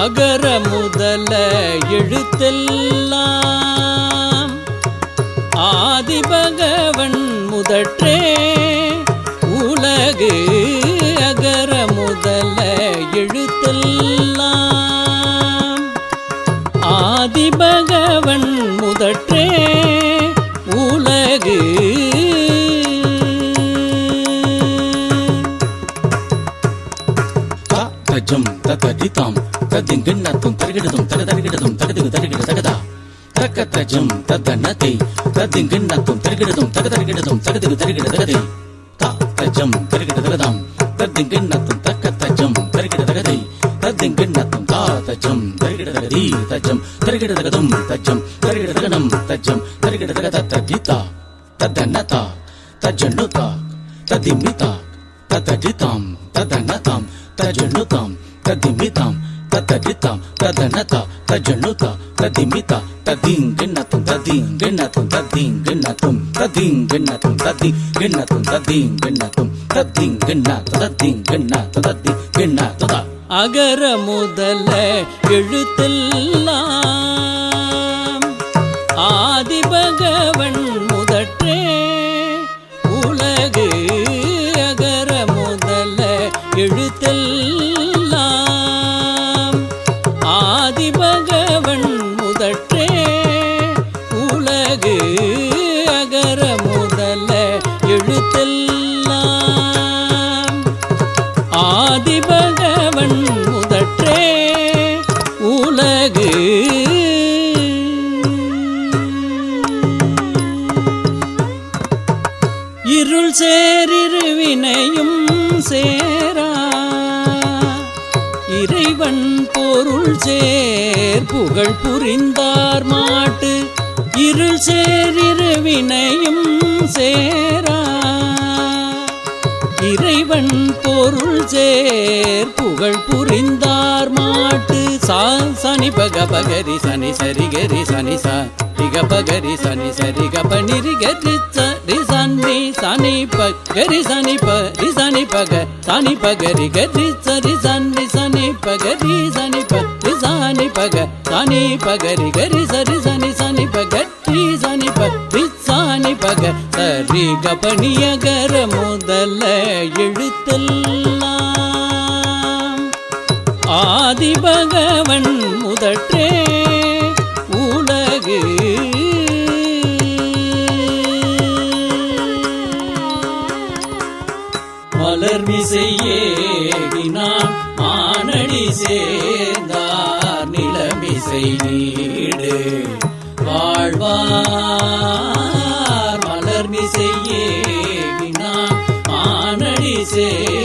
அகர முதல எழுத்தெல்லாம் ஆதிபகவன் முதற்றே உலகு. அகர முதல எழுத்தெல்லாம் ஆதிபகவன் முதற்றே உலகு. தஜம் ததடிதாம் ததிங்கண்ணத்தும் தரகிடதும் தகதரகிடதும் தகதிகு தரகிட தகதா தக்க தஜம் ததனதை ததிங்கண்ணத்தும் தரகிடதும் தகதரகிடதும் தகதிகு தரகிட தகதை தஜம் தரகிட தகதாம் ததிங்கண்ணத்தும் தக்க தஜம் தரகிட தகதை ததிங்கண்ணத்தும் தஜம் தரகிட தகதி தஜம் தரகிட தகதம் தஜம் தரகிட தகனம் தஜம் தரகிட தகத ததிதா ததனதா தஜன்னுதா ததிமிதா ததடிதாம் ததனதாம் தஜனுதாம் ததிமிதாம் ததடிதாம் ததனதா தஜனுதா ததிமிதா ததிங்கண்ணத்தும் ததிங்கண்ணத்தும் ததிங்கண்ணத்தும் ததிங்கண்ணத்தும் ததிங்கண்ணத்தும் ததிங்கண்ணத்தும் ததிங்கண்ணா ததிங்கண்ணா ததிங்கண்ணா. அகர முதல எழுத்தெல்லாம் ஆதிபகவன் முதற்றே உலகு. அகர முதல எழுத்தெல்லாம் ஆதிபகவன் முதற்றே உலகு. அகர முதல எழுத்தெல்லாம் ஆதிபகவன் முதற்றே உலகு. இருள் சேரிருவினையும் சேரா இறைவன் பொருள் சேர் புகழ் புரிந்தார் மாட்டு. இருள் சேரிருவினையும் சேரா இறைவன் பொருள் சேர் புகழ் புரிந்தார் மாட்டு. சனி பக பகரி சனி சரி கரி சனி சரிக பகரி சனி சரிக பனிரி கரி சரி சனி சனி பகரி சனி பரி சனி பக சனி பகரி கரி சரி சனி சனி பகரி சனி பரி சனி பக சனி பகரி கரி சரி சனி சனி பகரி சனி பரி சனி பக சரி கபனி. அகர முதல எழுத்தெல்லாம் ஆதிபகவன் முதற்றே உலகு. மலர்மிசையேகினான் மானடி சேர்ந்தார் நிலமிசை நீடு வாழ்வார். மலர்மிசையேகினான் மானடி சேர்